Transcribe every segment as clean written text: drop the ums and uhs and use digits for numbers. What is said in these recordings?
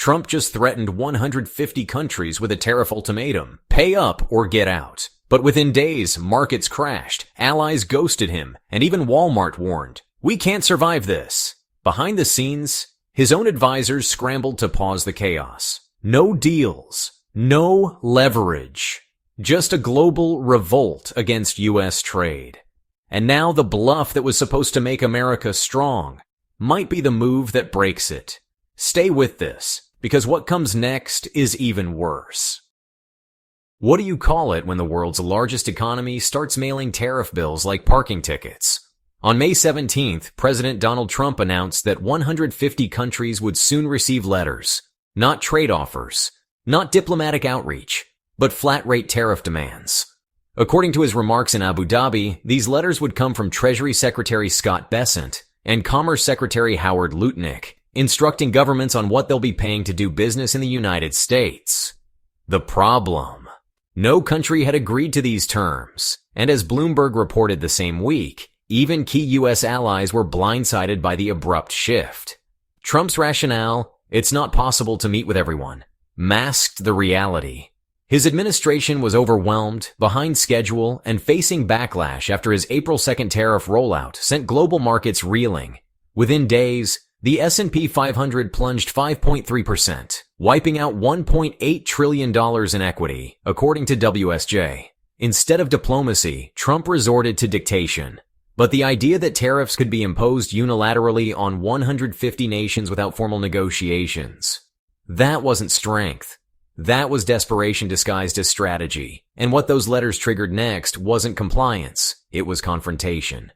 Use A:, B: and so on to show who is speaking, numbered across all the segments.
A: Trump just threatened 150 countries with a tariff ultimatum, pay up or get out. But within days, markets crashed, allies ghosted him, and even Walmart warned, "We can't survive this." Behind the scenes, his own advisors scrambled to pause the chaos. No deals, no leverage, just a global revolt against U.S. trade. And now the bluff that was supposed to make America strong might be the move that breaks it. Stay with this, because what comes next is even worse. What do you call it when the world's largest economy starts mailing tariff bills like parking tickets? On May 17th, President Donald Trump announced that 150 countries would soon receive letters, not trade offers, not diplomatic outreach, but flat-rate tariff demands. According to his remarks in Abu Dhabi, these letters would come from Treasury Secretary Scott Bessent and Commerce Secretary Howard Lutnick, instructing governments on what they'll be paying to do business in the United States. The problem: no country had agreed to these terms, and as Bloomberg reported the same week, even key U.S. allies were blindsided by the abrupt shift. Trump's rationale, "It's not possible to meet with everyone," masked the reality. His administration was overwhelmed, behind schedule, and facing backlash after his April 2nd tariff rollout sent global markets reeling. Within days, the S&P 500 plunged 5.3%, wiping out $1.8 trillion in equity, according to WSJ. Instead of diplomacy, Trump resorted to dictation. But the idea that tariffs could be imposed unilaterally on 150 nations without formal negotiations, that wasn't strength. That was desperation disguised as strategy. And what those letters triggered next wasn't compliance, it was confrontation.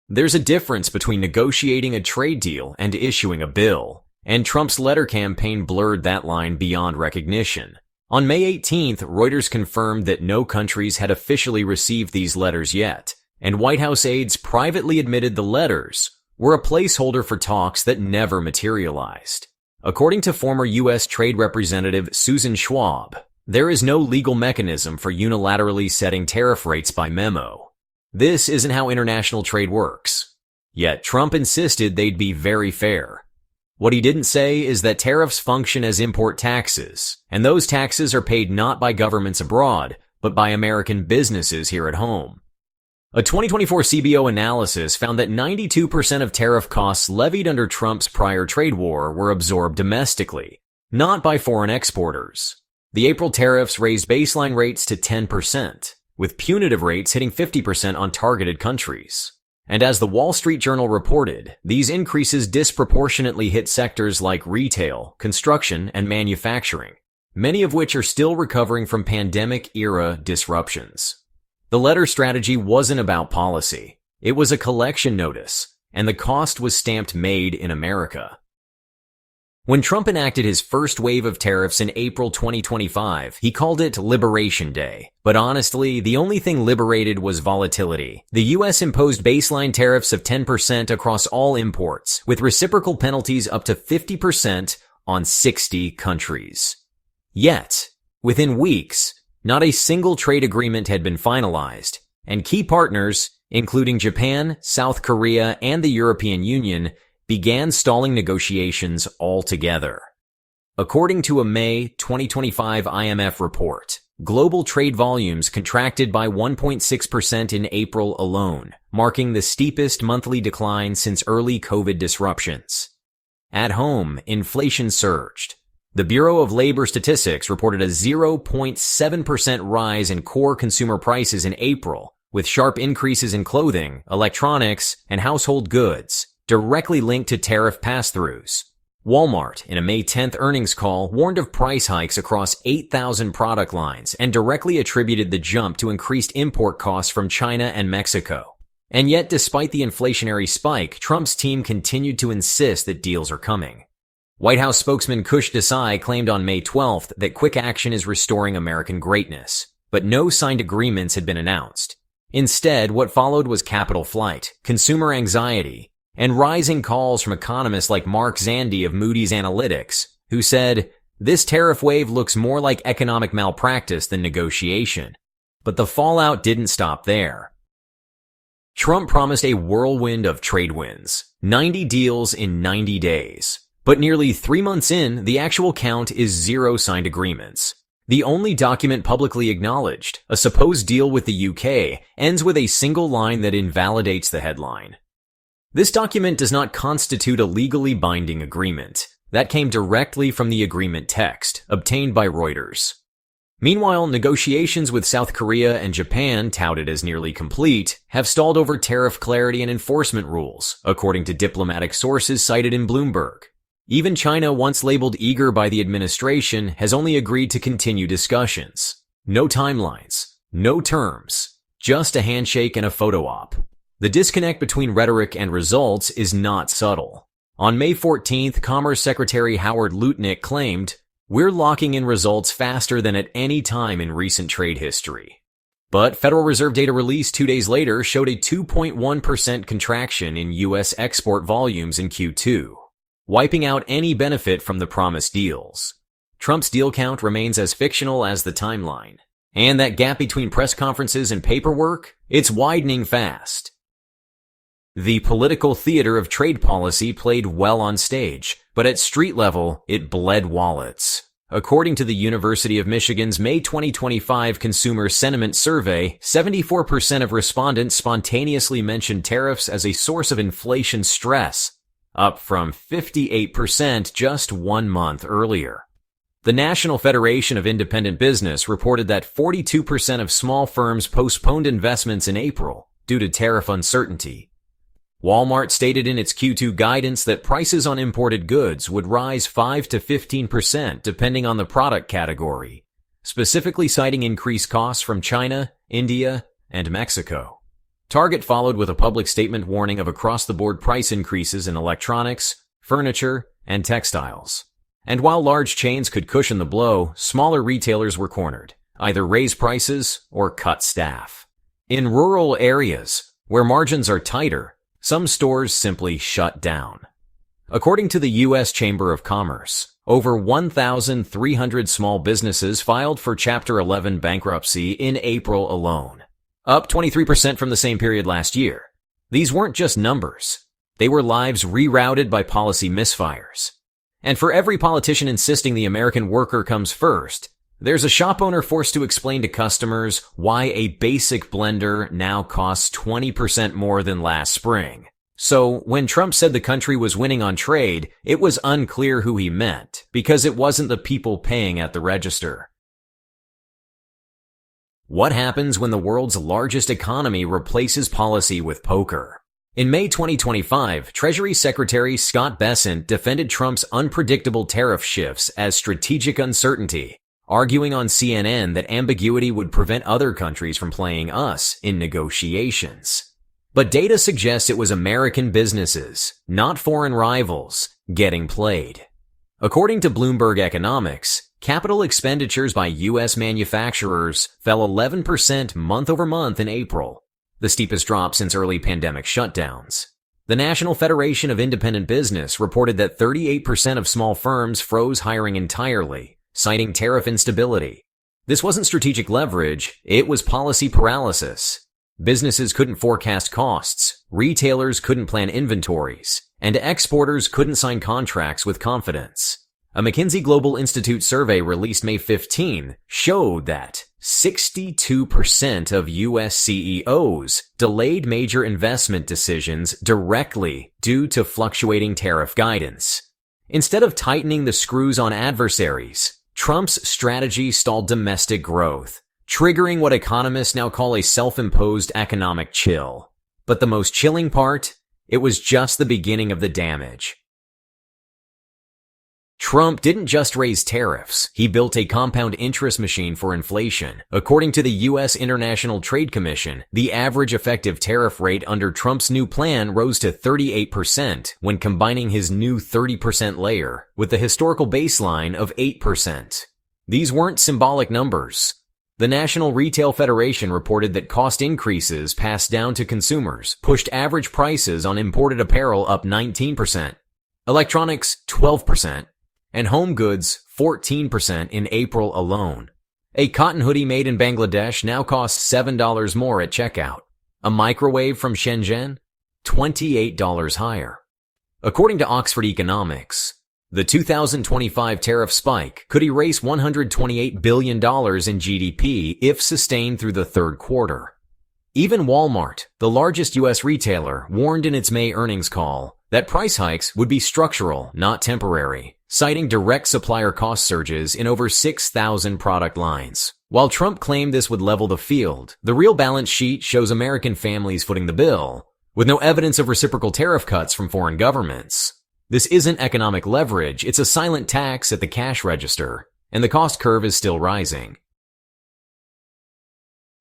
A: There's a difference between negotiating a trade deal and issuing a bill, and Trump's letter campaign blurred that line beyond recognition. On May 18th, Reuters confirmed that no countries had officially received these letters yet, and White House aides privately admitted the letters were a placeholder for talks that never materialized. According to former U.S. Trade Representative Susan Schwab, there is no legal mechanism for unilaterally setting tariff rates by memo. This isn't how international trade works. Yet Trump insisted they'd be very fair. What he didn't say is that tariffs function as import taxes, and those taxes are paid not by governments abroad, but by American businesses here at home. A 2024 CBO analysis found that 92% of tariff costs levied under Trump's prior trade war were absorbed domestically, not by foreign exporters. The April tariffs raised baseline rates to 10%, with punitive rates hitting 50% on targeted countries. And as the Wall Street Journal reported, these increases disproportionately hit sectors like retail, construction, and manufacturing, many of which are still recovering from pandemic-era disruptions. The letter strategy wasn't about policy. It was a collection notice, and the cost was stamped "Made in America." When Trump enacted his first wave of tariffs in April 2025, he called it Liberation Day. But honestly, the only thing liberated was volatility. The U.S. imposed baseline tariffs of 10% across all imports, with reciprocal penalties up to 50% on 60 countries. Yet, within weeks, not a single trade agreement had been finalized, and key partners, including Japan, South Korea, and the European Union, began stalling negotiations altogether. According to a May 2025 IMF report, global trade volumes contracted by 1.6% in April alone, marking the steepest monthly decline since early COVID disruptions. At home, inflation surged. The Bureau of Labor Statistics reported a 0.7% rise in core consumer prices in April, with sharp increases in clothing, electronics, and household goods, directly linked to tariff pass-throughs. Walmart, in a May 10th earnings call, warned of price hikes across 8,000 product lines and directly attributed the jump to increased import costs from China and Mexico. And yet, despite the inflationary spike, Trump's team continued to insist that deals are coming. White House spokesman Kush Desai claimed on May 12th that quick action is restoring American greatness, but no signed agreements had been announced. Instead, what followed was capital flight, consumer anxiety, and rising calls from economists like Mark Zandi of Moody's Analytics, who said, "This tariff wave looks more like economic malpractice than negotiation." But the fallout didn't stop there. Trump promised a whirlwind of trade wins, 90 deals in 90 days. But nearly 3 months in, the actual count is 0 signed agreements. The only document publicly acknowledged, a supposed deal with the UK, ends with a single line that invalidates the headline. This document does not constitute a legally binding agreement. That came directly from the agreement text, obtained by Reuters. Meanwhile, negotiations with South Korea and Japan, touted as nearly complete, have stalled over tariff clarity and enforcement rules, according to diplomatic sources cited in Bloomberg. Even China, once labeled eager by the administration, has only agreed to continue discussions. No timelines, no terms, just a handshake and a photo op. The disconnect between rhetoric and results is not subtle. On May 14th, Commerce Secretary Howard Lutnick claimed, "We're locking in results faster than at any time in recent trade history." But Federal Reserve data released 2 days later showed a 2.1% contraction in U.S. export volumes in Q2, wiping out any benefit from the promised deals. Trump's deal count remains as fictional as the timeline. And that gap between press conferences and paperwork, it's widening fast. The political theater of trade policy played well on stage, but at street level, it bled wallets. According to the University of Michigan's May 2025 Consumer Sentiment Survey, 74% of respondents spontaneously mentioned tariffs as a source of inflation stress, up from 58% just 1 month earlier. The National Federation of Independent Business reported that 42% of small firms postponed investments in April due to tariff uncertainty. Walmart stated in its Q2 guidance that prices on imported goods would rise 5 to 15% depending on the product category, specifically citing increased costs from China, India, and Mexico. Target followed with a public statement warning of across-the-board price increases in electronics, furniture, and textiles. And while large chains could cushion the blow, smaller retailers were cornered, either raise prices or cut staff. In rural areas, where margins are tighter, some stores simply shut down. According to the U.S. Chamber of Commerce, over 1,300 small businesses filed for Chapter 11 bankruptcy in April alone, up 23% from the same period last year. These weren't just numbers. They were lives rerouted by policy misfires. And for every politician insisting the American worker comes first, there's a shop owner forced to explain to customers why a basic blender now costs 20% more than last spring. So, when Trump said the country was winning on trade, it was unclear who he meant, because it wasn't the people paying at the register. What happens when the world's largest economy replaces policy with poker? In May 2025, Treasury Secretary Scott Bessent defended Trump's unpredictable tariff shifts as strategic uncertainty, arguing on CNN that ambiguity would prevent other countries from playing us in negotiations. But data suggests it was American businesses, not foreign rivals, getting played. According to Bloomberg Economics, capital expenditures by U.S. manufacturers fell 11% month over month in April, the steepest drop since early pandemic shutdowns. The National Federation of Independent Business reported that 38% of small firms froze hiring entirely, citing tariff instability. This wasn't strategic leverage, it was policy paralysis. Businesses couldn't forecast costs, retailers couldn't plan inventories, and exporters couldn't sign contracts with confidence. A McKinsey Global Institute survey released May 15 showed that 62% of U.S. CEOs delayed major investment decisions directly due to fluctuating tariff guidance. Instead of tightening the screws on adversaries, Trump's strategy stalled domestic growth, triggering what economists now call a self-imposed economic chill. But the most chilling part? It was just the beginning of the damage. Trump didn't just raise tariffs, he built a compound interest machine for inflation. According to the U.S. International Trade Commission, the average effective tariff rate under Trump's new plan rose to 38% when combining his new 30% layer with the historical baseline of 8%. These weren't symbolic numbers. The National Retail Federation reported that cost increases passed down to consumers pushed average prices on imported apparel up 19%, electronics 12%, and home goods 14% in April alone. A cotton hoodie made in Bangladesh now costs $7 more at checkout. A microwave from Shenzhen, $28 higher. According to Oxford Economics, The 2025 tariff spike could erase $128 billion in GDP if sustained through the third quarter. Even Walmart, the largest U.S. retailer, warned in its May earnings call that price hikes would be structural, not temporary, citing direct supplier cost surges in over 6,000 product lines. While Trump claimed this would level the field, the real balance sheet shows American families footing the bill, with no evidence of reciprocal tariff cuts from foreign governments. This isn't economic leverage, it's a silent tax at the cash register, and the cost curve is still rising.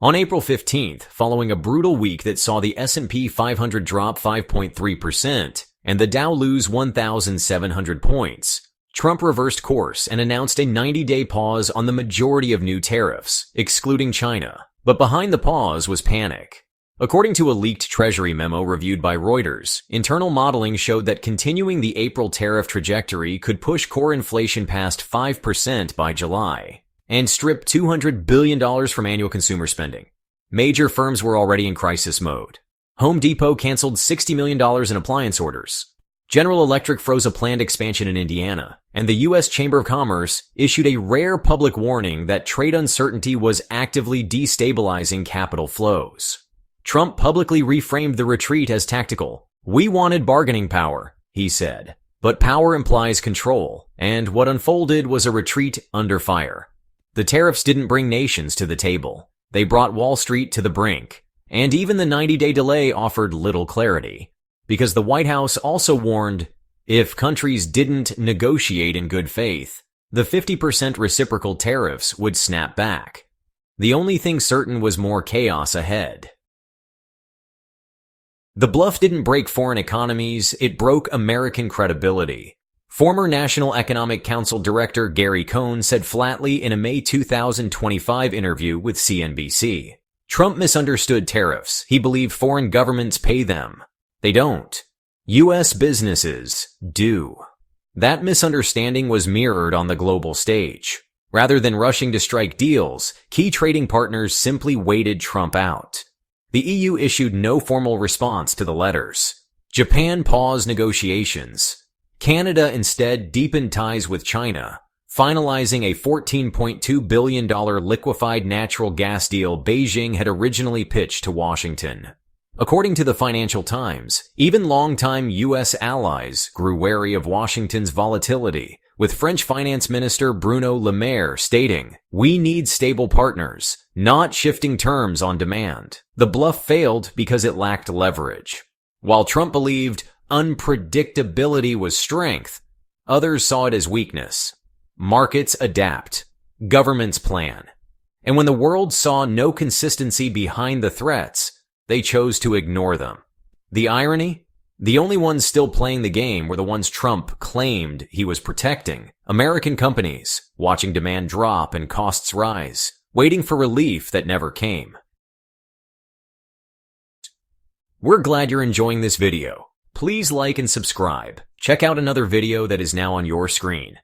A: On April 15th, following a brutal week that saw the S&P 500 drop 5.3% and the Dow lose 1,700 points, Trump reversed course and announced a 90-day pause on the majority of new tariffs, excluding China. But behind the pause was panic. According to a leaked Treasury memo reviewed by Reuters, internal modeling showed that continuing the April tariff trajectory could push core inflation past 5% by July and strip $200 billion from annual consumer spending. Major firms were already in crisis mode. Home Depot canceled $60 million in appliance orders. General Electric froze a planned expansion in Indiana, and the U.S. Chamber of Commerce issued a rare public warning that trade uncertainty was actively destabilizing capital flows. Trump publicly reframed the retreat as tactical. "We wanted bargaining power," he said. But power implies control, and what unfolded was a retreat under fire. The tariffs didn't bring nations to the table. They brought Wall Street to the brink. And even the 90-day delay offered little clarity. Because the White House also warned, if countries didn't negotiate in good faith, the 50% reciprocal tariffs would snap back. The only thing certain was more chaos ahead. The bluff didn't break foreign economies, it broke American credibility. Former National Economic Council Director Gary Cohn said flatly in a May 2025 interview with CNBC. Trump misunderstood tariffs. He believed foreign governments pay them. They don't. U.S. businesses do. That misunderstanding was mirrored on the global stage. Rather than rushing to strike deals, key trading partners simply waited Trump out. The EU issued no formal response to the letters. Japan paused negotiations. Canada instead deepened ties with China, finalizing a $14.2 billion liquefied natural gas deal Beijing had originally pitched to Washington. According to the Financial Times, even longtime U.S. allies grew wary of Washington's volatility, with French Finance Minister Bruno Le Maire stating, "We need stable partners, not shifting terms on demand." The bluff failed because it lacked leverage. While Trump believed unpredictability was strength, others saw it as weakness. Markets adapt. Governments plan. And when the world saw no consistency behind the threats, they chose to ignore them. The irony? The only ones still playing the game were the ones Trump claimed he was protecting. American companies, watching demand drop and costs rise, waiting for relief that never came. We're glad you're enjoying this video. Please like and subscribe. Check out another video that is now on your screen.